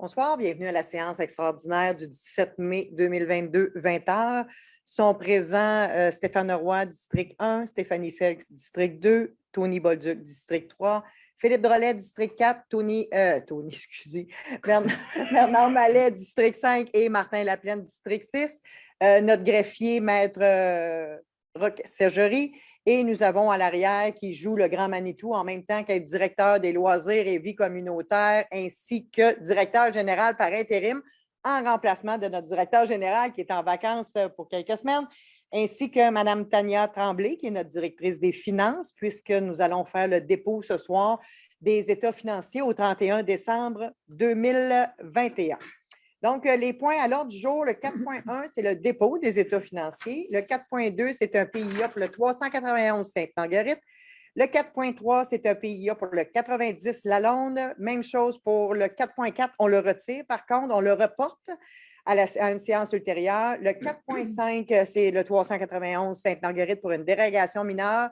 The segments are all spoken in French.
Bonsoir, bienvenue à la séance extraordinaire du 17 mai 2022, 20 h. Sont présents Stéphane Roy, district 1, Stéphanie Felix, district 2, Tony Bolduc, district 3, Philippe Drolet, district 4, Bernard Mallet, district 5 et Martin Laplaine, district 6. Notre greffier, maître Roch Sergerie. Et nous avons à l'arrière qui joue le grand Manitou en même temps qu'être directeur des loisirs et vie communautaire ainsi que directeur général par intérim en remplacement de notre directeur général qui est en vacances pour quelques semaines, ainsi que Mme Tania Tremblay qui est notre directrice des finances puisque nous allons faire le dépôt ce soir des états financiers au 31 décembre 2021. Donc, les points à l'ordre du jour, le 4.1, c'est le dépôt des états financiers. Le 4.2, c'est un PIA pour le 391 Sainte-Marguerite. Le 4.3, c'est un PIA pour le 90 Lalonde. Même chose pour le 4.4, on le retire. Par contre, on le reporte à une séance ultérieure. Le 4.5, c'est le 391 Sainte-Marguerite pour une dérogation mineure,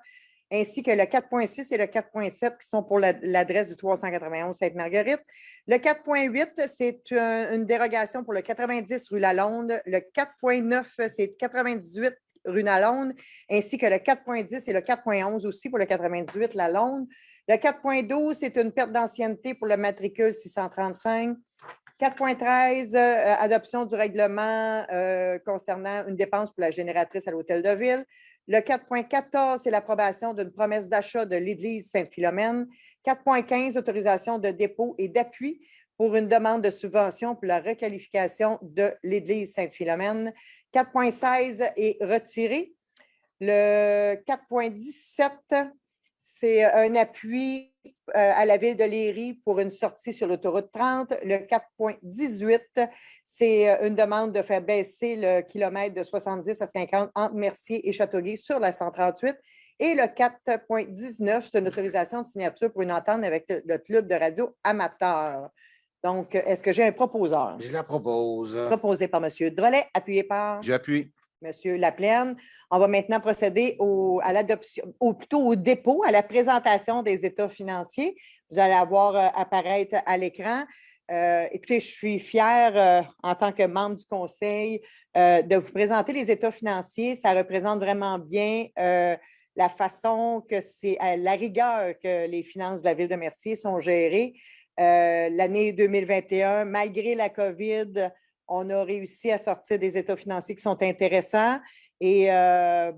ainsi que le 4.6 et le 4.7 qui sont pour l'adresse du 391 Sainte-Marguerite. Le 4.8, c'est une dérogation pour le 90 rue Lalonde. Le 4.9, c'est 98 rue Lalonde, ainsi que le 4.10 et le 4.11 aussi pour le 98 Lalonde. Le 4.12, c'est une perte d'ancienneté pour le matricule 635. 4.13, adoption du règlement concernant une dépense pour la génératrice à l'Hôtel de Ville. Le 4.14, c'est l'approbation d'une promesse d'achat de l'Église Sainte-Philomène. 4.15, autorisation de dépôt et d'appui pour une demande de subvention pour la requalification de l'Église Sainte-Philomène. 4.16 est retiré. Le 4.17, c'est un appui à la ville de Léry pour une sortie sur l'autoroute 30. Le 4.18, c'est une demande de faire baisser le kilomètre de 70 à 50 entre Mercier et Châteauguay sur la 138. Et le 4.19, c'est une autorisation de signature pour une entente avec le club de radio amateur. Donc, est-ce que j'ai un proposeur? Je la propose. Proposé par M. Drolet, appuyé par? J'appuie. M. Laplaine. On va maintenant procéder à l'adoption, ou plutôt au dépôt, à la présentation des états financiers. Vous allez avoir apparaître à l'écran. Écoutez, je suis fière en tant que membre du conseil de vous présenter les états financiers. Ça représente vraiment bien la façon que c'est à la rigueur que les finances de la Ville de Mercier sont gérées. L'année 2021, malgré la COVID, on a réussi à sortir des états financiers qui sont intéressants. Et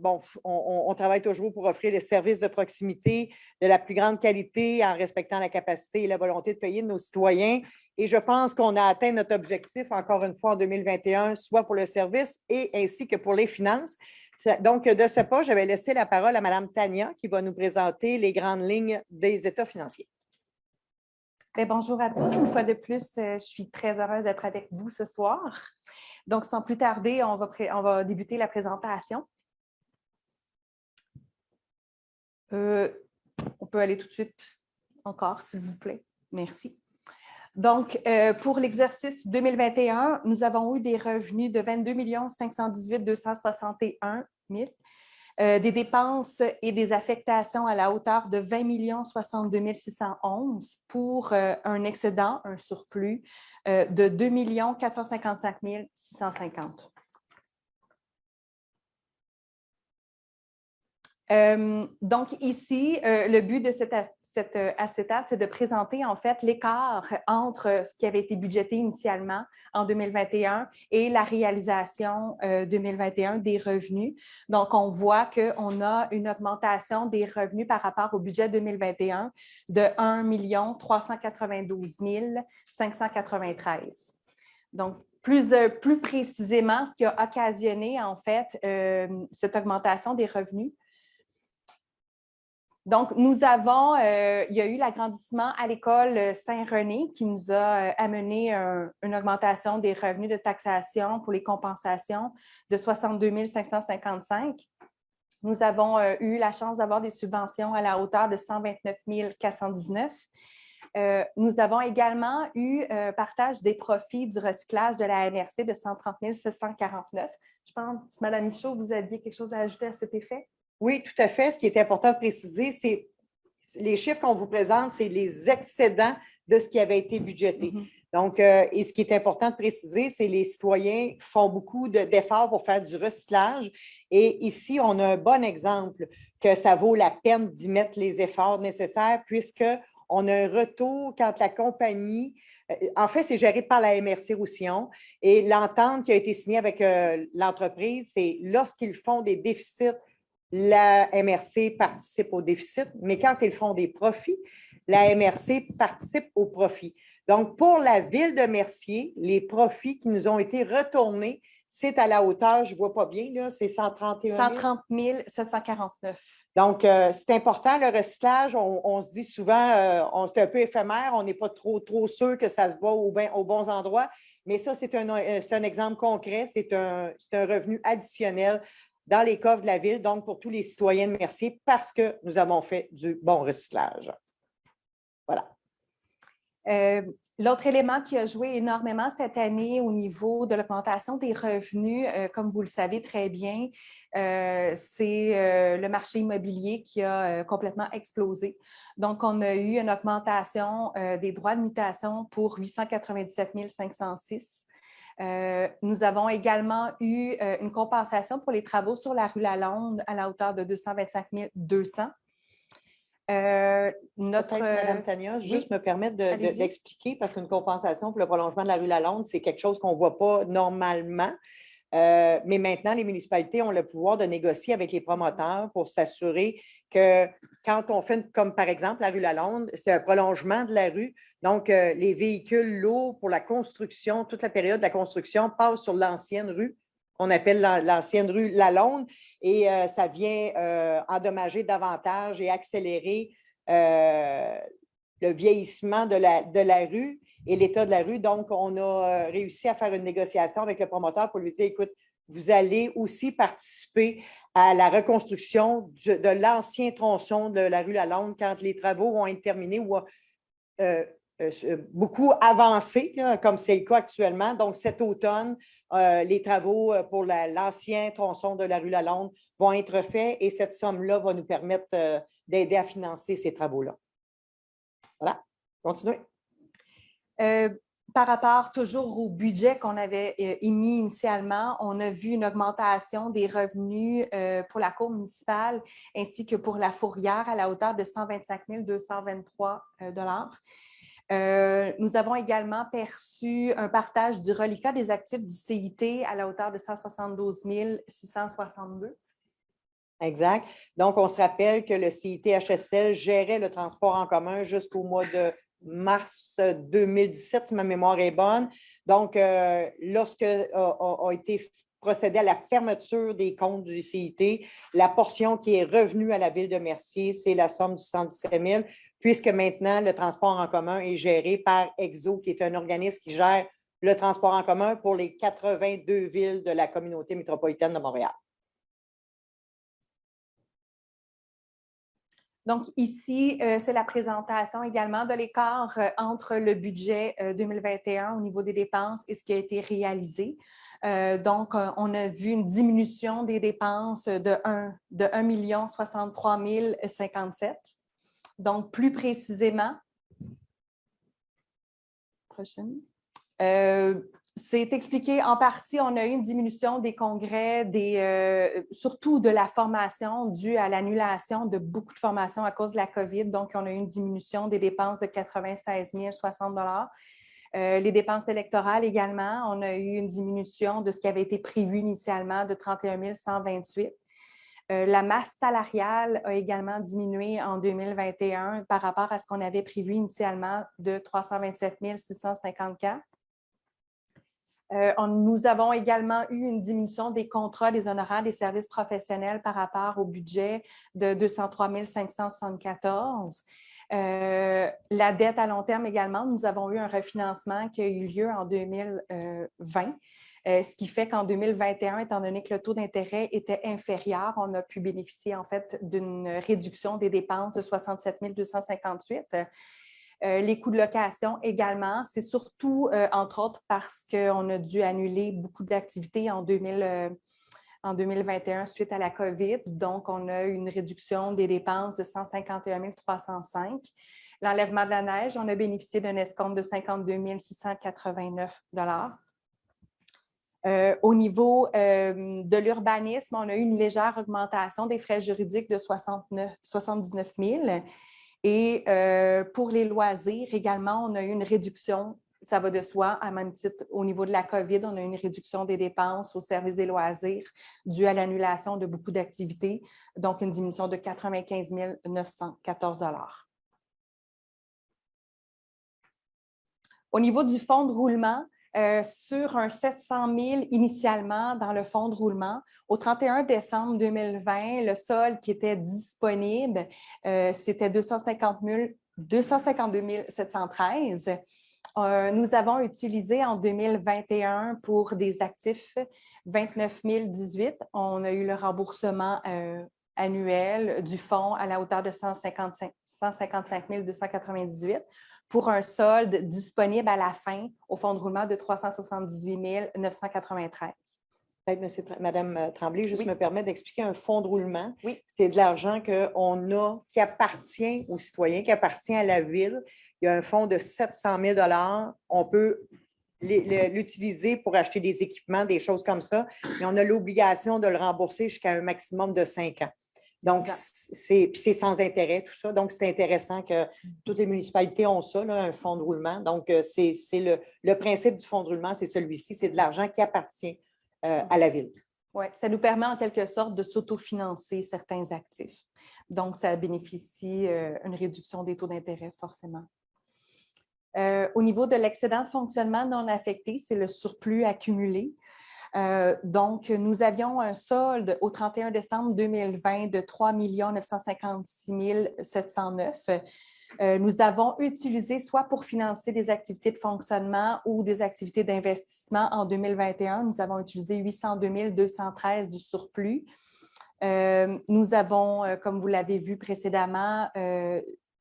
bon, on travaille toujours pour offrir les services de proximité de la plus grande qualité en respectant la capacité et la volonté de payer de nos citoyens. Et je pense qu'on a atteint notre objectif, encore une fois, en 2021, soit pour le service et ainsi que pour les finances. Donc, de ce pas, je vais laisser la parole à Mme Tania qui va nous présenter les grandes lignes des états financiers. Bien, bonjour à tous. Une fois de plus, je suis très heureuse d'être avec vous ce soir. Donc, sans plus tarder, on va débuter la présentation. On peut aller tout de suite encore, s'il vous plaît. Merci. Donc, pour l'exercice 2021, nous avons eu des revenus de 22 518 261 000. Des dépenses et des affectations à la hauteur de 20 062 611 pour un excédent, un surplus de 2 455 650. Donc ici, le but de cet acétate, c'est de présenter en fait l'écart entre ce qui avait été budgété initialement en 2021 et la réalisation 2021 des revenus. Donc, on voit qu'on a une augmentation des revenus par rapport au budget 2021 de 1 392 593. Donc, plus précisément, ce qui a occasionné en fait cette augmentation des revenus. Donc, il y a eu l'agrandissement à l'école Saint-René qui nous a amené une augmentation des revenus de taxation pour les compensations de 62 555. Nous avons eu la chance d'avoir des subventions à la hauteur de 129 419. Nous avons également eu partage des profits du recyclage de la MRC de 130 749. Je pense, Mme Michaud, vous aviez quelque chose à ajouter à cet effet? Oui, tout à fait. Ce qui est important de préciser, c'est les chiffres qu'on vous présente, c'est les excédents de ce qui avait été budgété. Donc, et ce qui est important de préciser, c'est que les citoyens font beaucoup d'efforts pour faire du recyclage. Et ici, on a un bon exemple que ça vaut la peine d'y mettre les efforts nécessaires puisqu'on a un retour quand la compagnie, en fait, c'est géré par la MRC Roussillon et l'entente qui a été signée avec l'entreprise, c'est lorsqu'ils font des déficits, la MRC participe au déficit, mais quand ils font des profits, la MRC participe au profit. Donc, pour la ville de Mercier, les profits qui nous ont été retournés, c'est à la hauteur, je ne vois pas bien, là, c'est 131 000. 130 749. Donc, c'est important, le recyclage. On se dit souvent, c'est un peu éphémère, on n'est pas trop sûr que ça se va aux bons endroits, mais ça, c'est un exemple concret, c'est un revenu additionnel dans les coffres de la ville, donc pour tous les citoyens de Mercier, parce que nous avons fait du bon recyclage. Voilà. L'autre élément qui a joué énormément cette année au niveau de l'augmentation des revenus, comme vous le savez très bien, c'est le marché immobilier qui a complètement explosé. Donc, on a eu une augmentation des droits de mutation pour 897 506. Nous avons également eu une compensation pour les travaux sur la rue Lalonde à la hauteur de 225 200. Madame Tania, juste me permettre d'expliquer, parce qu'une compensation pour le prolongement de la rue Lalonde, c'est quelque chose qu'on ne voit pas normalement. Mais maintenant, les municipalités ont le pouvoir de négocier avec les promoteurs pour s'assurer que quand on fait, comme par exemple la rue Lalonde, c'est un prolongement de la rue. Donc, les véhicules lourds pour la construction, toute la période de la construction passent sur l'ancienne rue qu'on appelle l'ancienne rue Lalonde, et ça vient endommager davantage et accélérer le vieillissement de la rue et l'état de la rue. Donc, on a réussi à faire une négociation avec le promoteur pour lui dire, écoute, vous allez aussi participer à la reconstruction de l'ancien tronçon de la rue Lalonde quand les travaux vont être terminés ou beaucoup avancés, là, comme c'est le cas actuellement. Donc, cet automne, les travaux pour l'ancien tronçon de la rue Lalonde vont être faits et cette somme-là va nous permettre d'aider à financer ces travaux-là. Voilà, continuez. Par rapport toujours au budget qu'on avait émis initialement, on a vu une augmentation des revenus pour la cour municipale ainsi que pour la fourrière à la hauteur de 125 223 Nous avons également perçu un partage du reliquat des actifs du CIT à la hauteur de 172 662. Exact. Donc, on se rappelle que le CIT-HSL gérait le transport en commun jusqu'au mois de mars 2017, si ma mémoire est bonne. Donc, lorsque a été procédé à la fermeture des comptes du CIT, la portion qui est revenue à la ville de Mercier, c'est la somme de 117 000, puisque maintenant, le transport en commun est géré par EXO, qui est un organisme qui gère le transport en commun pour les 82 villes de la communauté métropolitaine de Montréal. Donc, ici, c'est la présentation également de l'écart entre le budget 2021 au niveau des dépenses et ce qui a été réalisé. Donc, on a vu une diminution des dépenses de 1 063 057. Donc, plus précisément, prochaine. C'est expliqué en partie, on a eu une diminution des congrès, surtout de la formation due à l'annulation de beaucoup de formations à cause de la COVID. Donc, on a eu une diminution des dépenses de 96 060 Les dépenses électorales également, on a eu une diminution de ce qui avait été prévu initialement de 31 128 La masse salariale a également diminué en 2021 par rapport à ce qu'on avait prévu initialement de 327 654 Nous avons également eu une diminution des contrats, des honoraires, des services professionnels par rapport au budget de 203 574 La dette à long terme également, nous avons eu un refinancement qui a eu lieu en 2020. Ce qui fait qu'en 2021, étant donné que le taux d'intérêt était inférieur, on a pu bénéficier en fait d'une réduction des dépenses de 67 258 Les coûts de location également, c'est surtout, entre autres, parce qu'on a dû annuler beaucoup d'activités en 2020 en 2021 suite à la COVID. Donc, on a eu une réduction des dépenses de 151 305. L'enlèvement de la neige, on a bénéficié d'un escompte de 52 689 au niveau de l'urbanisme, on a eu une légère augmentation des frais juridiques de 79 000. Et pour les loisirs, également, on a eu une réduction, ça va de soi, à même titre, au niveau de la COVID, on a eu une réduction des dépenses au service des loisirs due à l'annulation de beaucoup d'activités, donc une diminution de 95 914 $. Au niveau du fonds de roulement, sur un 700 000 initialement dans le fonds de roulement. Au 31 décembre 2020, le solde qui était disponible, c'était 252 713. Nous avons utilisé en 2021 pour des actifs 29 018. On a eu le remboursement annuel du fonds à la hauteur de 155 298 pour un solde disponible à la fin au fonds de roulement de 378 993. Madame Tremblay, juste Oui. me permet d'expliquer un fonds de roulement. Oui. C'est de l'argent qu'on a, qui appartient aux citoyens, qui appartient à la ville. Il y a un fonds de 700 000 $. On peut l'utiliser pour acheter des équipements, des choses comme ça, mais on a l'obligation de le rembourser jusqu'à un maximum de 5 ans. Donc, c'est sans intérêt, tout ça. Donc, c'est intéressant que toutes les municipalités ont ça, là, un fonds de roulement. Donc, c'est le principe du fonds de roulement, c'est celui-ci, c'est de l'argent qui appartient à la ville. Oui, ça nous permet en quelque sorte de s'autofinancer certains actifs. Donc, ça bénéficie une réduction des taux d'intérêt, forcément. Au niveau de l'excédent de fonctionnement non affecté, c'est le surplus accumulé. Donc, nous avions un solde au 31 décembre 2020 de 3 956 709. Nous avons utilisé soit pour financer des activités de fonctionnement ou des activités d'investissement en 2021. Nous avons utilisé 802 213 du surplus. Nous avons, comme vous l'avez vu précédemment,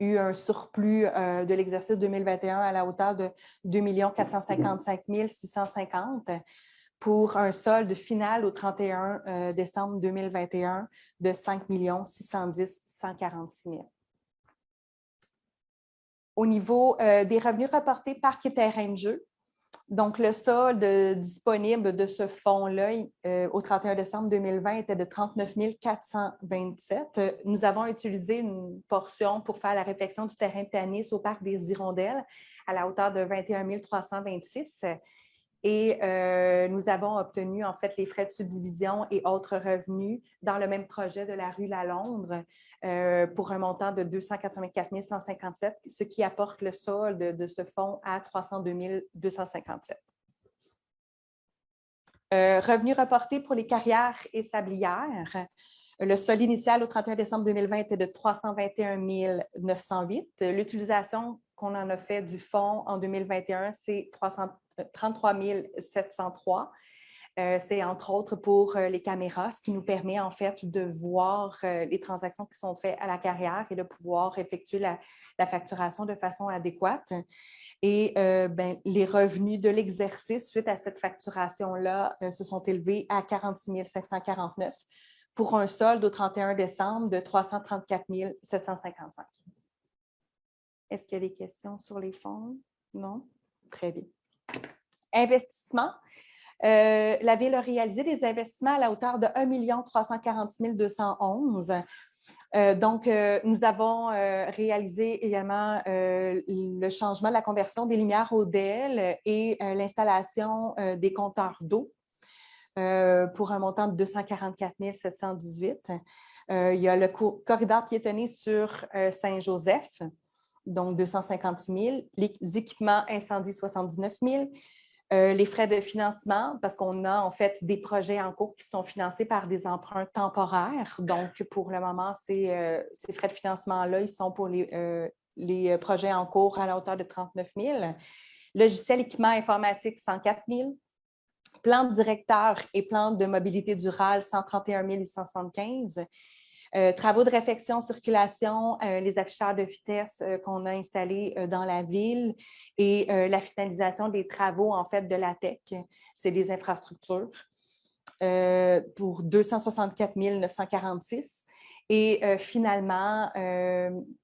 eu un surplus de l'exercice 2021 à la hauteur de 2 455 650 pour un solde final au 31 décembre 2021 de 5 610 146 000. Au niveau des revenus reportés parcs et terrains de jeu, donc le solde disponible de ce fonds-là au 31 décembre 2020 était de 39 427. Nous avons utilisé une portion pour faire la réfection du terrain de tennis au parc des Hirondelles à la hauteur de 21 326. Et nous avons obtenu en fait les frais de subdivision et autres revenus dans le même projet de la rue Lalondres pour un montant de 284 157, ce qui apporte le solde de ce fonds à 302 257. Revenus reportés pour les carrières et sablières. Le solde initial au 31 décembre 2020 était de 321 908. L'utilisation qu'on en a fait du fonds en 2021, c'est 33 703. C'est entre autres pour les caméras, ce qui nous permet en fait de voir les transactions qui sont faites à la carrière et de pouvoir effectuer la facturation de façon adéquate. Et les revenus de l'exercice suite à cette facturation-là se sont élevés à 46 549 pour un solde au 31 décembre de 334 755. Est-ce qu'il y a des questions sur les fonds? Non? Très bien. Investissement. La Ville a réalisé des investissements à la hauteur de 1 346 211. Donc, nous avons réalisé également le changement de la conversion des lumières ODEL et l'installation des compteurs d'eau pour un montant de 244 718. Il y a le corridor piétonnier sur Saint-Joseph, donc 256 000. Les équipements incendie, 79 000. Les frais de financement, parce qu'on a en fait des projets en cours qui sont financés par des emprunts temporaires. Donc, pour le moment, ces frais de financement-là, ils sont pour les projets en cours à la hauteur de 39 000. Logiciel, équipement informatique, 104 000. Plan directeur et plan de mobilité durable, 131 875. Travaux de réfection, circulation, les afficheurs de vitesse qu'on a installés dans la ville et la finalisation des travaux en fait de la TEC, c'est des infrastructures. pour 264 946. Et finalement,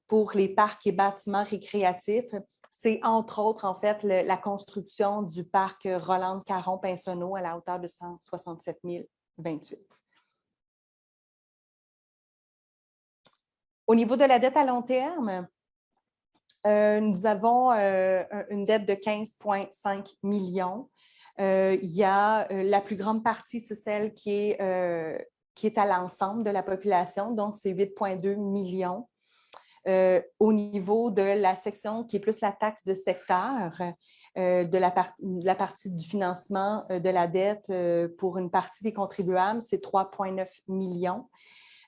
pour les parcs et bâtiments récréatifs, c'est entre autres, en fait, la construction du parc Rolande-Caron-Pinsonneau à la hauteur de 167 028. Au niveau de la dette à long terme, nous avons une dette de 15,5 millions. Il y a la plus grande partie, c'est celle qui est à l'ensemble de la population, donc c'est 8,2 millions. Au niveau de la section qui est plus la taxe de secteur, de la partie du financement de la dette pour une partie des contribuables, c'est 3,9 millions.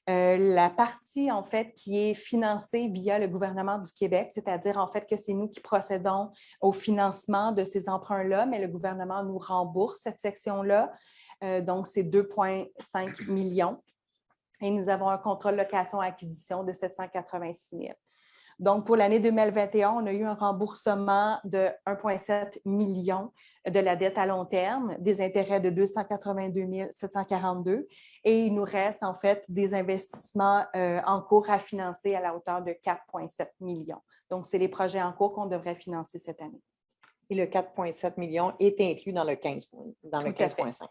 La partie, en fait, qui est financée via le gouvernement du Québec, c'est-à-dire, en fait, que c'est nous qui procédons au financement de ces emprunts-là, mais le gouvernement nous rembourse cette section-là. Donc, c'est 2,5 millions. Et nous avons un contrat de location-acquisition de 786 000. Donc, pour l'année 2021, on a eu un remboursement de 1,7 million de la dette à long terme, des intérêts de 282 742 et il nous reste en fait des investissements en cours à financer à la hauteur de 4,7 millions. Donc, c'est les projets en cours qu'on devrait financer cette année. Et le 4,7 millions est inclus dans le 15,5.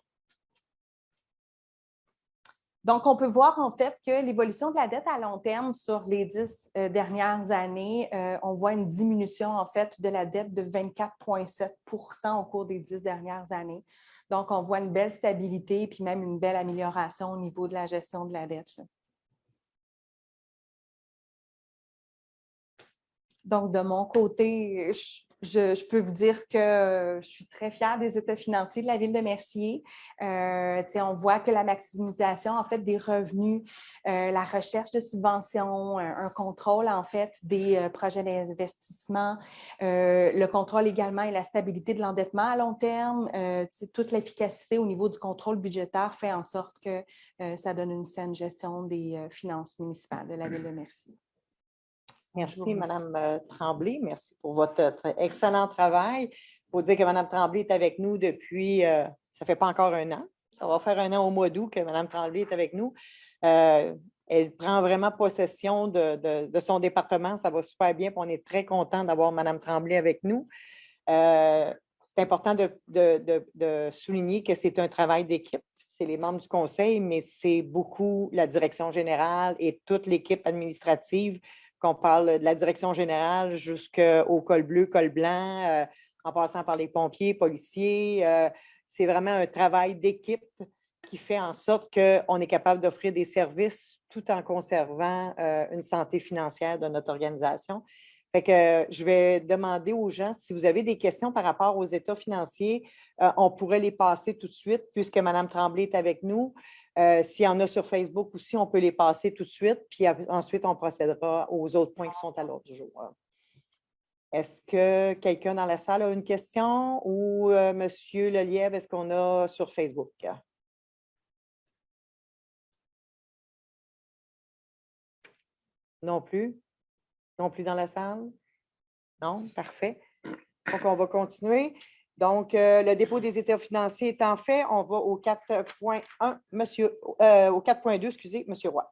Donc, on peut voir en fait que l'évolution de la dette à long terme sur les 10 dernières années, on voit une diminution en fait de la dette de 24,7 % au cours des 10 dernières années. Donc, on voit une belle stabilité puis même une belle amélioration au niveau de la gestion de la dette. Donc, de mon côté, je peux vous dire que je suis très fière des états financiers de la Ville de Mercier. On voit que la maximisation, en fait, des revenus, la recherche de subventions, un contrôle, en fait, des projets d'investissement, le contrôle également et la stabilité de l'endettement à long terme, toute l'efficacité au niveau du contrôle budgétaire fait en sorte que ça donne une saine gestion des finances municipales de la Ville de Mercier. Merci, Mme Tremblay. Merci pour votre excellent travail. Il faut dire que Mme Tremblay est avec nous depuis, ça ne fait pas encore un an. Ça va faire un an au mois d'août que Mme Tremblay est avec nous. Elle prend vraiment possession de son département. Ça va super bien. On est très content d'avoir Mme Tremblay avec nous. C'est important de souligner que c'est un travail d'équipe. C'est les membres du conseil, mais c'est beaucoup la direction générale et toute l'équipe administrative, qu'on parle de la direction générale jusqu'au col bleu, col blanc, en passant par les pompiers, policiers. C'est vraiment un travail d'équipe qui fait en sorte qu'on est capable d'offrir des services tout en conservant une santé financière de notre organisation. Fait que je vais demander aux gens, si vous avez des questions par rapport aux états financiers, on pourrait les passer tout de suite puisque Mme Tremblay est avec nous. S'il y en a sur Facebook aussi, on peut les passer tout de suite, puis ensuite, on procédera aux autres points qui sont à l'ordre du jour. Est-ce que quelqu'un dans la salle a une question ou M. Lelièvre, est-ce qu'on a sur Facebook? Non plus? Non plus dans la salle? Non? Parfait. Donc, on va continuer. Donc, le dépôt des états financiers étant fait, on va au 4.1, au 4.2, excusez, M. Roy.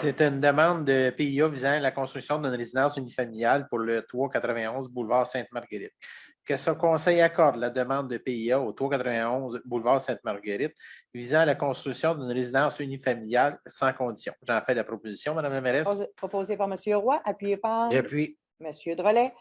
C'est une demande de PIA visant la construction d'une résidence unifamiliale pour le 391 boulevard Sainte-Marguerite. Que ce conseil accorde la demande de PIA au 391 boulevard Sainte-Marguerite visant la construction d'une résidence unifamiliale sans condition. J'en fais la proposition, Mme la mairesse. Proposé par M. Roy, appuyé par J'appuie. M. Drolet.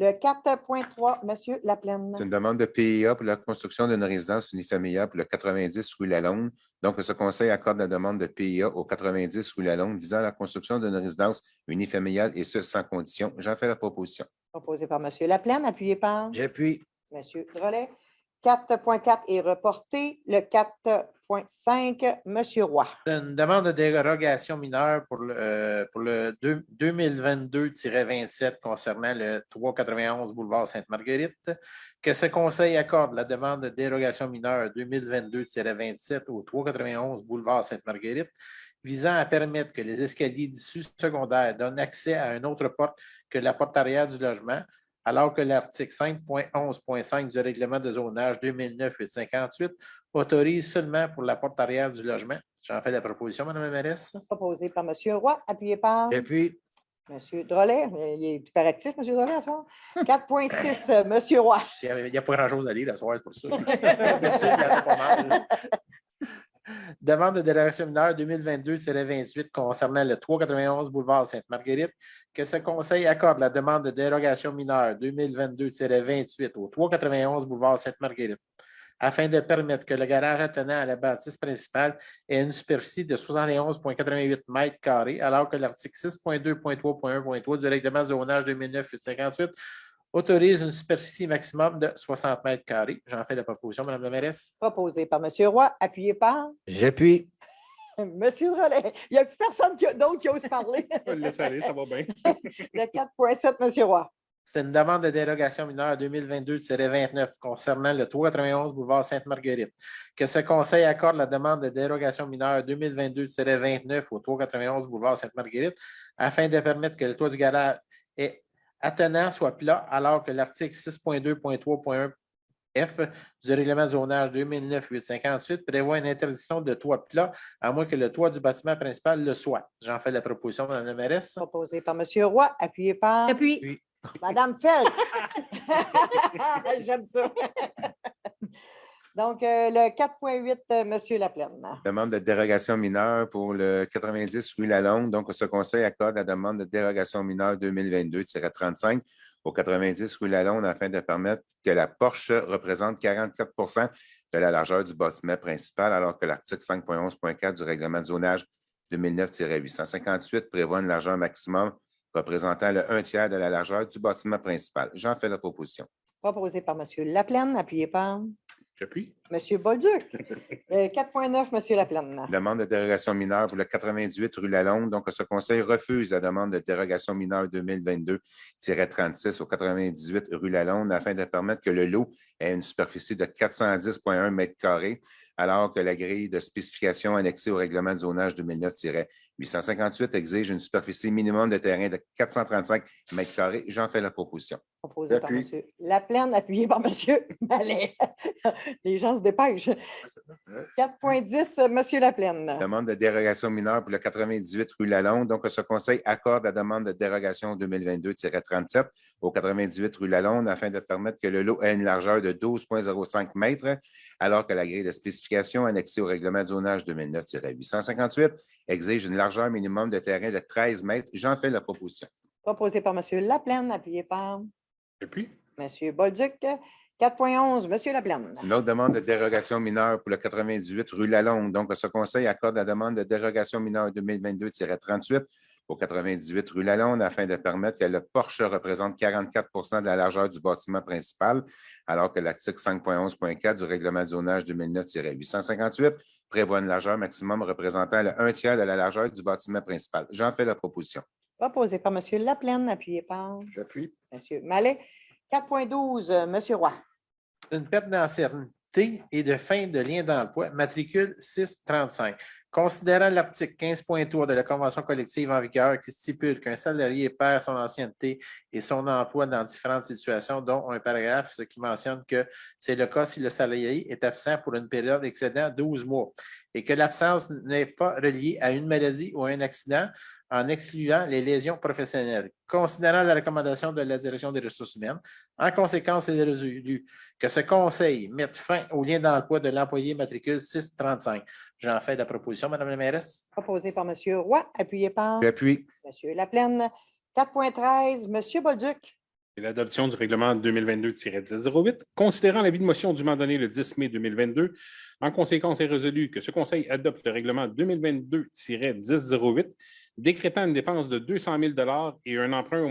Le 4.3, M. Laplaine. C'est une demande de PIA pour la construction d'une résidence unifamiliale pour le 90 rue Lalonde. Donc, ce conseil accorde la demande de PIA au 90 rue Lalonde visant la construction d'une résidence unifamiliale et ce, sans condition. J'en fais la proposition. Proposé par M. Laplaine, appuyé par J'appuie. M. Drolet. 4.4 est reporté. Le 4.5, M. Roy. C'est une demande de dérogation mineure pour le 2022-27 concernant le 391 boulevard Sainte-Marguerite. Que ce conseil accorde la demande de dérogation mineure 2022-27 au 391 boulevard Sainte-Marguerite visant à permettre que les escaliers d'issue secondaire donnent accès à une autre porte que la porte arrière du logement, alors que l'article 5.11.5 du règlement de zonage 2009-858 autorise seulement pour la porte arrière du logement. J'en fais la proposition, Mme la mairesse. Proposé par M. Roy, appuyé par J'appuie. M. Drolet. Il est hyperactif, M. Drolet, à ce soir. 4.6, M. Roy. Il n'y a pas grand-chose à lire la soirée pour ça. D'habitude, il y en a pas mal. Demande de dérogation mineure 2022-28 concernant le 391 boulevard Sainte-Marguerite, que ce conseil accorde la demande de dérogation mineure 2022-28 au 391 boulevard Sainte-Marguerite, afin de permettre que le garage attenant à la bâtisse principale ait une superficie de 71,88 mètres carrés, alors que l'article 6.2.3.1.3 du règlement de zonage 2009-858 autorise une superficie maximum de 60 mètres carrés. J'en fais la proposition, Mme la mairesse. Proposé par M. Roy, appuyé par J'appuie. M. Drolet. Il n'y a plus personne d'autre qui ose parler. Je le laisse aller, ça va bien. Le 4.7, M. Roy. C'est une demande de dérogation mineure 2022-29 concernant le 391 boulevard Sainte-Marguerite, que ce conseil accorde la demande de dérogation mineure 2022-29 au 391 boulevard Sainte-Marguerite afin de permettre que le toit du garage attenant soit plat, alors que l'article 6.2.3.1 F du règlement de zonage 2009-858 prévoit une interdiction de toit plat, à moins que le toit du bâtiment principal le soit. J'en fais la proposition, Mme la mairesse. Proposé par M. Roy, appuyé par J'appuie. Mme Phelps. J'aime ça. Donc, le 4.8, M. Laplaine. Demande de dérogation mineure pour le 90 rue Lalonde. Donc, ce conseil accorde la demande de dérogation mineure 2022-35 au 90 rue Lalonde afin de permettre que la porche représente 44 de la largeur du bâtiment principal, alors que l'article 5.11.4 du règlement de zonage 2009-858 prévoit une largeur maximum représentant le 1/3 de la largeur du bâtiment principal. J'en fais la proposition. Proposé par M. Laplaine, appuyé par J'appuie. M. Bolduc. 4.9, M. Laplaine. Demande de dérogation mineure pour le 98 rue Lalonde. Donc, ce conseil refuse la demande de dérogation mineure 2022-36 au 98 rue Lalonde afin de permettre que le lot ait une superficie de 410,1 mètres carrés, alors que la grille de spécification annexée au règlement de zonage 2009-858 exige une superficie minimum de terrain de 435 mètres carrés. J'en fais la proposition. Proposé par M. Laplaine, appuyé par M. Mallet. Les gens se dépêchent. 4.10, M. Laplaine. Demande de dérogation mineure pour le 98 rue Lalonde. Donc, ce conseil accorde la demande de dérogation 2022-37 au 98 rue Lalonde afin de permettre que le lot ait une largeur de 12,05 mètres, alors que la grille de spécification annexée au règlement de zonage 2009-858 exige une largeur minimum de terrain de 13 mètres. J'en fais la proposition. Proposé par M. Laplaine, appuyé par J'appuie. M. Bolduc. 4.11, M. Laplaine. C'est une autre demande de dérogation mineure pour le 98 rue Lalonde. Donc, ce conseil accorde la demande de dérogation mineure 2022-38 au 98 rue Lalonde afin de permettre que le porche représente 44 de la largeur du bâtiment principal, alors que l'article 5.11.4 du règlement de zonage 2009-858 prévoit une largeur maximum représentant le 1/3 de la largeur du bâtiment principal. J'en fais la proposition. Proposé par M. Laplaine, appuyé par J'appuie. M. Mallet. 4.12, M. Roy. Une perte d'ancienneté et de fin de lien d'emploi, matricule 635. Considérant l'article 15.3 de la Convention collective en vigueur qui stipule qu'un salarié perd son ancienneté et son emploi dans différentes situations, dont un paragraphe ce qui mentionne que c'est le cas si le salarié est absent pour une période excédant 12 mois et que l'absence n'est pas reliée à une maladie ou à un accident, en excluant les lésions professionnelles. Considérant la recommandation de la Direction des ressources humaines, en conséquence, il est résolu que ce conseil mette fin au lien d'emploi de l'employé matricule 635. J'en fais la proposition, Mme la mairesse. Proposé par M. Roy, appuyé par J'appuie. M. Laplaine. 4.13, M. Bolduc. Et l'adoption du règlement 2022-1008, considérant l'avis de motion dûment donné le 10 mai 2022, en conséquence, est résolu que ce conseil adopte le règlement 2022-1008, décrétant une dépense de 200 000 $ et un emprunt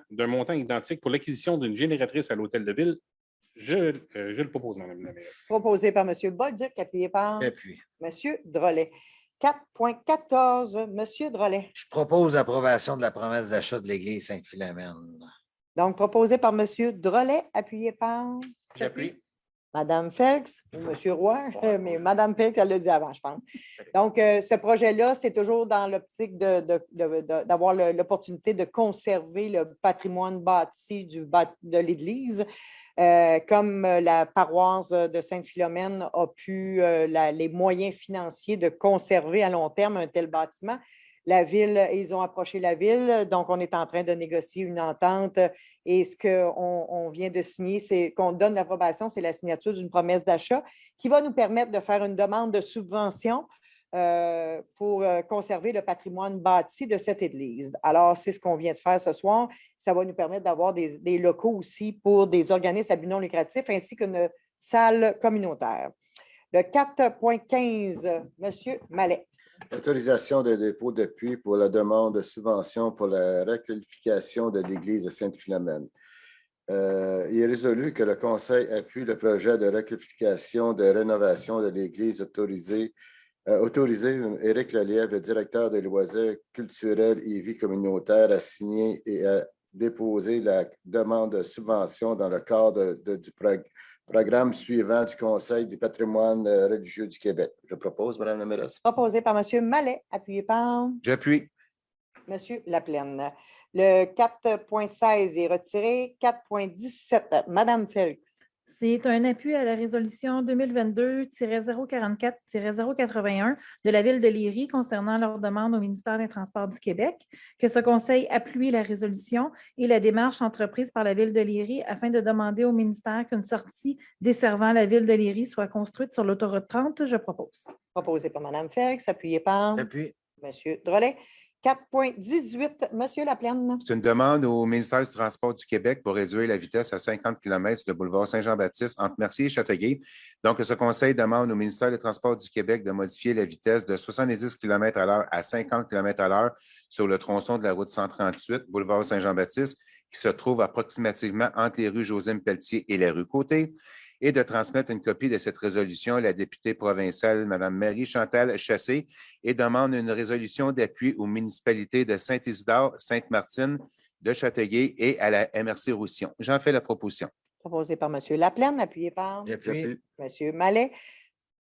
d'un montant identique pour l'acquisition d'une génératrice à l'hôtel de ville. Je le propose, Mme la mairesse. Proposé par M. Bolduc, appuyé par J'appuie. M. Drolet. 4.14, M. Drolet. Je propose l'approbation de la promesse d'achat de l'Église Sainte-Philomène. Donc, proposé par M. Drolet, appuyé par J'appuie. Madame Felix ou Monsieur Roy, mais Madame Felix, elle l'a dit avant, je pense. Donc, ce projet-là, c'est toujours dans l'optique d'avoir l'opportunité de conserver le patrimoine bâti de l'Église. Comme la paroisse de Sainte-Philomène a pu les moyens financiers de conserver à long terme un tel bâtiment, la ville, ils ont approché la ville, donc on est en train de négocier une entente et ce qu'on vient de signer, c'est qu'on donne l'approbation, c'est la signature d'une promesse d'achat qui va nous permettre de faire une demande de subvention pour conserver le patrimoine bâti de cette église. Alors, c'est ce qu'on vient de faire ce soir. Ça va nous permettre d'avoir des locaux aussi pour des organismes à but non lucratif ainsi qu'une salle communautaire. Le 4.15, M. Mallet. Autorisation de dépôt d'appui pour la demande de subvention pour la requalification de l'église de Sainte-Philomène. Il est résolu que le Conseil appuie le projet de requalification de rénovation de l'église autorisé Éric Lelièvre, le directeur des loisirs culturels et vie communautaire, à signer et à déposer la demande de subvention dans le cadre du programme suivant du Conseil du patrimoine religieux du Québec. Je propose, Mme la mairesse. Proposé par M. Mallet, appuyé par J'appuie. M. Laplaine. Le 4.16 est retiré. 4.17, Mme Felix. C'est un appui à la résolution 2022-044-081 de la Ville de Léry concernant leur demande au ministère des Transports du Québec, que ce conseil appuie la résolution et la démarche entreprise par la Ville de Léry afin de demander au ministère qu'une sortie desservant la Ville de Léry soit construite sur l'autoroute 30. Je propose. Proposé par Mme Felix, appuyé par J'appuie. M. Drolet. 4.18, M. Laplaine. C'est une demande au ministère du Transport du Québec pour réduire la vitesse à 50 km sur le boulevard Saint-Jean-Baptiste entre Mercier et Châteauguay. Donc, ce conseil demande au ministère du Transport du Québec de modifier la vitesse de 70 km/h à 50 km/h sur le tronçon de la route 138, boulevard Saint-Jean-Baptiste, qui se trouve approximativement entre les rues Josime-Pelletier et la rue Côté, et de transmettre une copie de cette résolution à la députée provinciale, Mme Marie-Chantal Chassé, et demande une résolution d'appui aux municipalités de Saint-Isidore, Sainte-Martine, de Châteauguay et à la MRC-Roussillon. J'en fais la proposition. Proposé par M. Laplaine, appuyé par J'appuie. M. Mallet.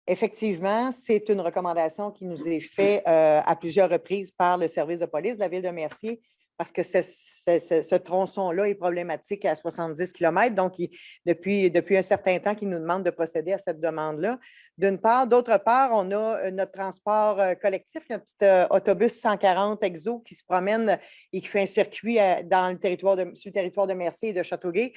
Effectivement, c'est une recommandation qui nous est faite à plusieurs reprises par le service de police de la Ville de Mercier parce que ce tronçon-là est problématique à 70 km. Donc, depuis un certain temps, qu'il nous demande de procéder à cette demande-là. D'une part. D'autre part, on a notre transport collectif, notre petit autobus 140 Exo qui se promène et qui fait un circuit sur le territoire de Mercier et de Châteauguay.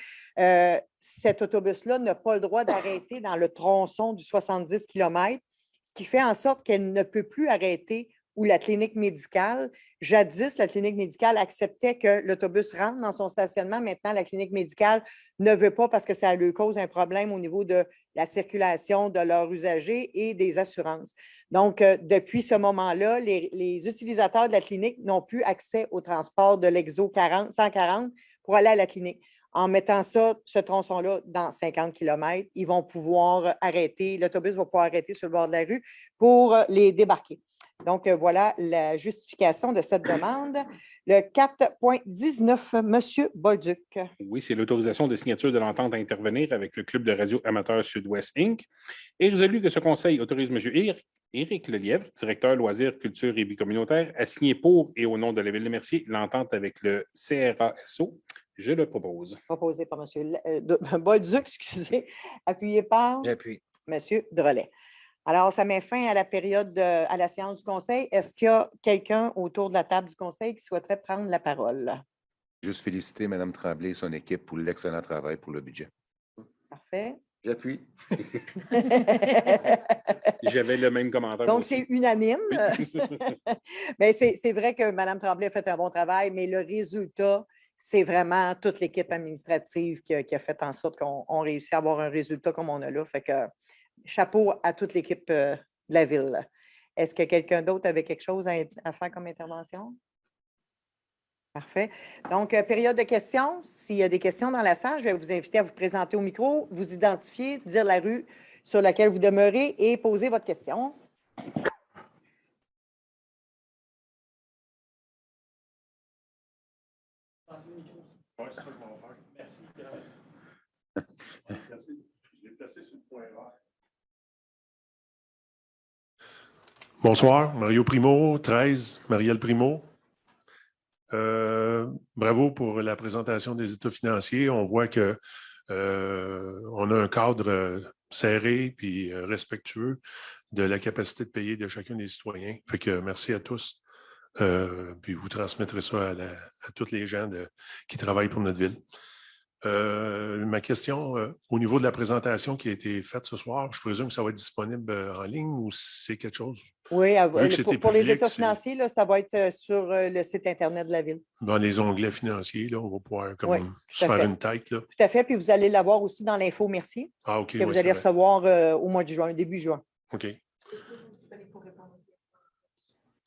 Cet autobus-là n'a pas le droit d'arrêter dans le tronçon du 70 km, ce qui fait en sorte qu'elle ne peut plus arrêter où la clinique médicale. Jadis, la clinique médicale acceptait que l'autobus rentre dans son stationnement. Maintenant, la clinique médicale ne veut pas parce que ça lui cause un problème au niveau de la circulation de leurs usagers et des assurances. Donc, depuis ce moment-là, les utilisateurs de la clinique n'ont plus accès au transport de l'Exo 140 pour aller à la clinique. En mettant ce tronçon-là dans 50 km, ils vont pouvoir arrêter, l'autobus va pouvoir arrêter sur le bord de la rue pour les débarquer. Donc, voilà la justification de cette demande. Le 4.19, M. Bolduc. Oui, c'est l'autorisation de signature de l'entente à intervenir avec le Club de radio amateur Sud-Ouest Inc. Et résolu que ce conseil autorise M. Éric Lelièvre, directeur loisirs, culture et vie communautaire, à signer pour et au nom de la Ville de Mercier l'entente avec le CRASO. Je le propose. Proposé par M. Bolduc, excusez, appuyé par J'appuie. M. Drolet. Alors, ça met fin à la période, à la séance du Conseil. Est-ce qu'il y a quelqu'un autour de la table du Conseil qui souhaiterait prendre la parole? Juste féliciter Mme Tremblay et son équipe pour l'excellent travail pour le budget. Parfait. J'appuie. J'avais le même commentaire. Donc, aussi. c'est unanime. Mais c'est vrai que Mme Tremblay a fait un bon travail, mais le résultat, c'est vraiment toute l'équipe administrative qui a fait en sorte qu'on réussit à avoir un résultat comme on a là. Fait que chapeau à toute l'équipe de la Ville. Est-ce que quelqu'un d'autre avait quelque chose à faire comme intervention? Parfait. Donc, période de questions. S'il y a des questions dans la salle, je vais vous inviter à vous présenter au micro, vous identifier, dire la rue sur laquelle vous demeurez et poser votre question. Oui, ça, je vais en faire. Merci. Bonsoir, Mario Primo, 13, Marielle Primo. Bravo pour la présentation des états financiers. On voit que on a un cadre serré et respectueux de la capacité de payer de chacun des citoyens. Fait que merci à tous. Puis vous transmettrez ça à tous les gens qui travaillent pour notre ville. Ma question, au niveau de la présentation qui a été faite ce soir, je présume que ça va être disponible en ligne ou c'est quelque chose? Oui, pour les public, états financiers, là, ça va être sur le site Internet de la Ville. Dans les onglets financiers, là, on va pouvoir Oui, se faire une tête. Là. Tout à fait. Puis vous allez l'avoir aussi dans l'info Mercier, Ah, OK. que vous allez recevoir au mois de juin, début juin. OK.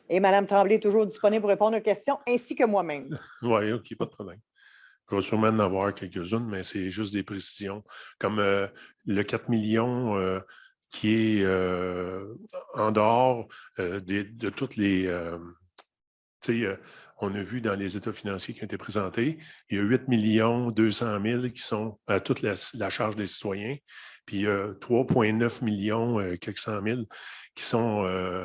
Et Mme Tremblay est toujours disponible pour répondre aux questions, ainsi que moi-même. Oui, OK, pas de problème. Je vais sûrement en avoir quelques-unes, mais c'est juste des précisions. Comme le 4 millions qui est en dehors de toutes les... on a vu dans les états financiers qui ont été présentés, il y a 8 200 000 qui sont à toute la charge des citoyens, puis 3,9 millions, quelques cent mille, qui sont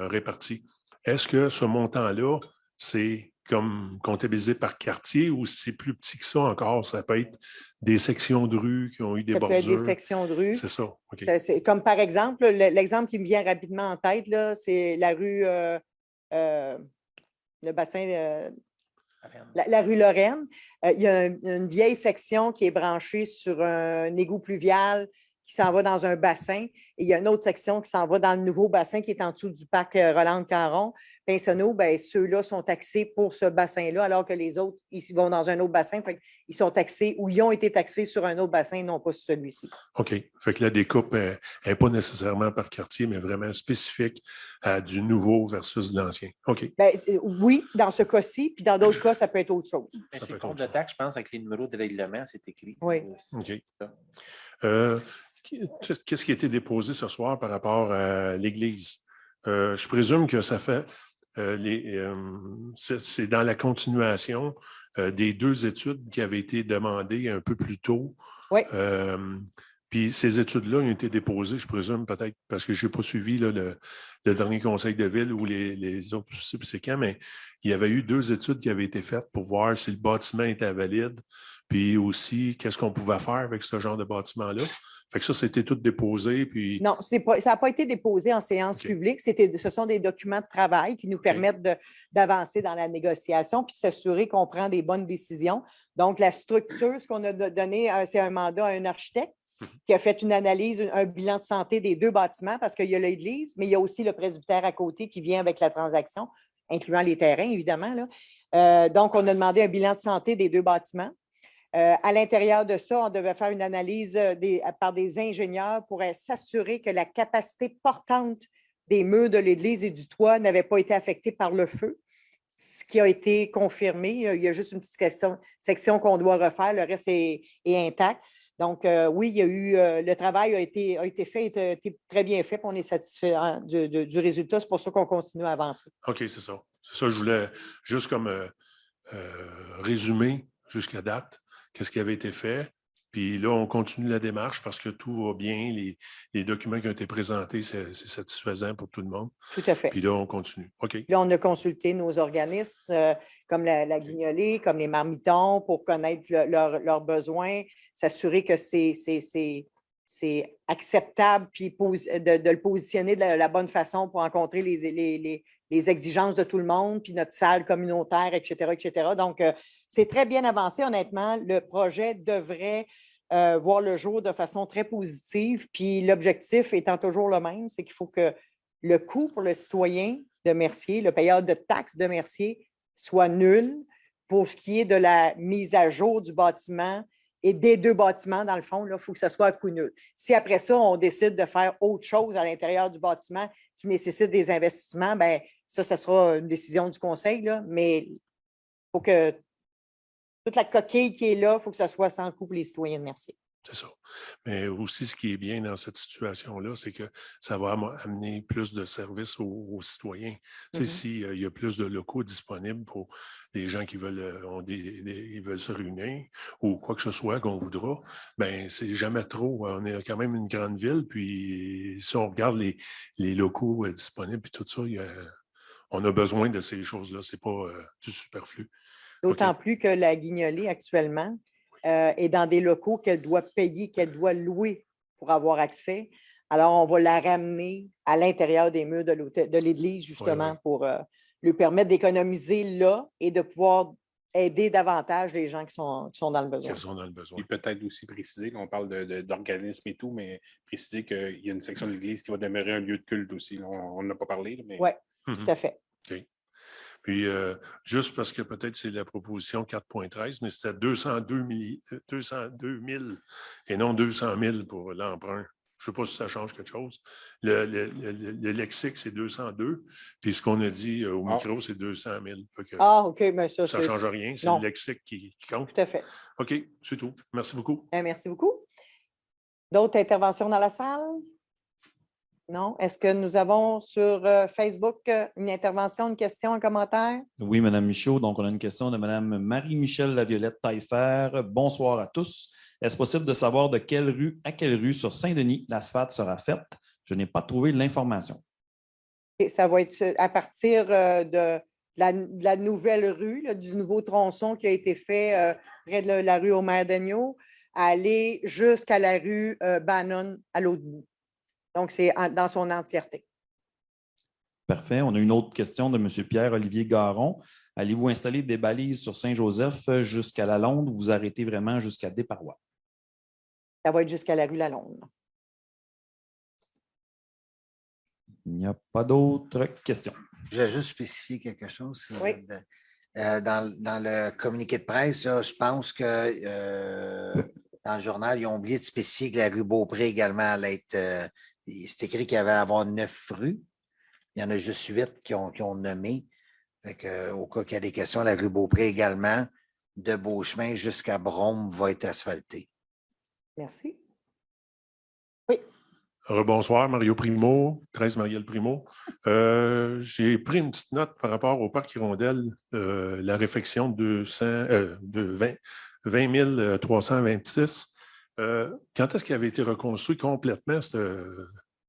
répartis. Est-ce que ce montant-là, c'est comme comptabilisé par quartier ou c'est plus petit que ça encore? Ça peut être des sections de rue qui ont eu des bordures. Ça peut être des sections de rue. C'est ça, OK. Comme par exemple, l'exemple qui me vient rapidement en tête, c'est la rue, le bassin, la rue Lorraine. Il y a une vieille section qui est branchée sur un égout pluvial qui s'en va dans un bassin. Et il y a une autre section qui s'en va dans le nouveau bassin qui est en dessous du parc Rolande-Caron. Pinsonneau, ceux-là sont taxés pour ce bassin-là, alors que les autres, ils vont dans un autre bassin. Ils sont taxés ou ils ont été taxés sur un autre bassin, non pas sur celui-ci. OK. Fait que la découpe n'est pas nécessairement par quartier, mais vraiment spécifique à du nouveau versus l'ancien. OK. Oui, dans ce cas-ci, puis dans d'autres cas, ça peut être autre chose. C'est compte de taxe, je pense, avec les numéros de règlement, c'est écrit. Oui. OK. Qu'est-ce qui a été déposé ce soir par rapport à l'Église? Je présume que ça fait c'est dans la continuation des deux études qui avaient été demandées un peu plus tôt. Oui. Puis ces études-là ont été déposées, je présume, peut-être parce que je n'ai pas suivi là, le dernier conseil de ville ou les autres, je ne sais plus c'est quand, mais il y avait eu deux études qui avaient été faites pour voir si le bâtiment était valide, puis aussi qu'est-ce qu'on pouvait faire avec ce genre de bâtiment-là. Fait que ça, c'était tout déposé. Puis... Non, ça n'a pas été déposé en séance publique. Ce sont des documents de travail qui nous permettent d'avancer dans la négociation puis s'assurer qu'on prend des bonnes décisions. Donc, la structure, ce qu'on a donné, c'est un mandat à un architecte qui a fait une analyse, un bilan de santé des deux bâtiments parce qu'il y a l'église, mais il y a aussi le presbytère à côté qui vient avec la transaction, incluant les terrains, évidemment. Là. Donc, on a demandé un bilan de santé des deux bâtiments. À l'intérieur de ça, on devait faire une analyse par des ingénieurs pour s'assurer que la capacité portante des murs de l'église et du toit n'avait pas été affectée par le feu, ce qui a été confirmé. Il y a juste une petite section qu'on doit refaire, le reste est intact. Donc, oui, il y a eu le travail a été fait, a été très bien fait, puis on est satisfait du résultat. C'est pour ça qu'on continue à avancer. OK, c'est ça. C'est ça, je voulais juste comme résumer jusqu'à date. Qu'est-ce qui avait été fait? Puis là, on continue la démarche parce que tout va bien. Les documents qui ont été présentés, c'est satisfaisant pour tout le monde. Tout à fait. Puis là, on continue. OK. Là, on a consulté nos organismes comme la Guignolée, comme les Marmitons, pour connaître leurs besoins, s'assurer que c'est acceptable, puis de le positionner de la bonne façon pour rencontrer les exigences de tout le monde, puis notre salle communautaire, etc., etc. Donc, c'est très bien avancé, honnêtement. Le projet devrait voir le jour de façon très positive, puis l'objectif étant toujours le même, c'est qu'il faut que le coût pour le citoyen de Mercier, le payeur de taxes de Mercier, soit nul pour ce qui est de la mise à jour du bâtiment et des deux bâtiments, dans le fond, il faut que ce soit à coût nul. Si après ça, on décide de faire autre chose à l'intérieur du bâtiment qui nécessite des investissements, bien, ça sera une décision du conseil, là, mais il faut que toute la coquille qui est là, il faut que ça soit sans coût pour les citoyens de Mercier. C'est ça. Mais aussi, ce qui est bien dans cette situation-là, c'est que ça va amener plus de services aux citoyens. Tu sais, s'il y a plus de locaux disponibles pour les gens qui veulent, ils veulent se réunir ou quoi que ce soit qu'on voudra, bien, c'est jamais trop. On est quand même une grande ville, puis si on regarde les locaux disponibles, puis tout ça, on a besoin de ces choses-là. Ce n'est pas du superflu. D'autant plus que la Guignolée, actuellement, est dans des locaux qu'elle doit payer, qu'elle doit louer pour avoir accès. Alors, on va la ramener à l'intérieur des murs de l'église, justement, pour lui permettre d'économiser là et de pouvoir aider davantage les gens qui sont dans le besoin. Et peut-être aussi préciser, on parle d'organisme et tout, mais préciser qu'il y a une section de l'église qui va demeurer un lieu de culte aussi. On n'en a pas parlé. Mais... Oui, tout à fait. OK. Puis, juste parce que peut-être c'est la proposition 4.13, mais c'était 202 000 et non 200 000 pour l'emprunt. Je ne sais pas si ça change quelque chose. Le lexique, c'est 202. Puis, ce qu'on a dit au micro, c'est 200 000. OK, mais ça ne change rien. C'est le lexique qui compte. Tout à fait. OK, c'est tout. Merci beaucoup. Merci beaucoup. D'autres interventions dans la salle? Non? Est-ce que nous avons sur Facebook une intervention, une question, un commentaire? Oui, Mme Michaud. Donc, on a une question de Mme Marie-Michel Laviolette Taillefer. Bonsoir à tous. Est-ce possible de savoir de quelle rue à quelle rue sur Saint-Denis l'asphalte sera faite? Je n'ai pas trouvé l'information. Et ça va être à partir de la nouvelle rue, là, du nouveau tronçon qui a été fait près de la rue Omer-Dagneau, aller jusqu'à la rue Bannon à l'autre bout. Donc, c'est dans son entièreté. Parfait. On a une autre question de M. Pierre-Olivier Garon. Allez-vous installer des balises sur Saint-Joseph jusqu'à Lalonde ou vous arrêtez vraiment jusqu'à Desparois? Ça va être jusqu'à la rue Lalonde. Il n'y a pas d'autres questions. Je vais juste spécifier quelque chose. Oui. Dans le communiqué de presse, là, je pense que dans le journal, ils ont oublié de spécifier que la rue Beaupré également allait être... c'est écrit qu'il y avait à avoir 9 rues. Il y en a juste 8 qui ont nommé. Fait que, au cas qu'il y a des questions, la rue Beaupré également, de Beauchemin jusqu'à Brome, va être asphaltée. Merci. Oui. Rebonsoir, Mario Primo, 13 Marielle Primo. J'ai pris une petite note par rapport au parc Hirondelle, la réfection de 20 326. Quand est-ce qu'il avait été reconstruit complètement,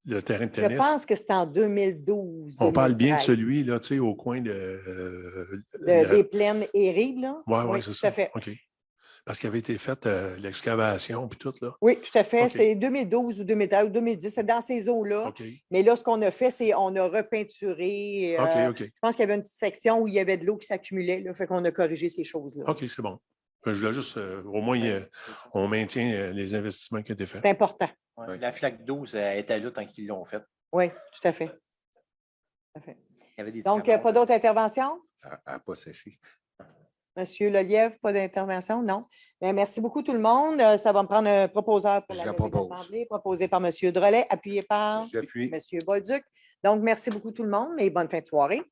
le terrain de tennis? Je pense que c'était en 2012. On parle bien de celui là, au coin des plaines et rives, là? Oui, c'est ça. Tout à fait. OK. Parce qu'il avait été fait l'excavation puis tout, là. Oui, tout à fait. Okay. C'est 2012 ou 2013 ou 2010, c'est dans ces eaux-là. Okay. Mais là, ce qu'on a fait, c'est qu'on a repeinturé. OK. Je pense qu'il y avait une petite section où il y avait de l'eau qui s'accumulait, là, fait qu'on a corrigé ces choses-là. OK, c'est bon. Je voulais juste, au moins, on maintient les investissements qui ont été faits. C'est important. Ouais, la flaque d'eau, ça était là tant qu'ils l'ont faite. Oui, tout à fait. Tout à fait. Il y avait des Donc, pas d'autres interventions? À pas sécher. Monsieur Lelièvre, pas d'intervention? Non. Bien, merci beaucoup tout le monde. Ça va me prendre un proposeur pour la Assemblée, proposé par M. Drolet, appuyé par M. Bolduc. Donc, merci beaucoup tout le monde et bonne fin de soirée.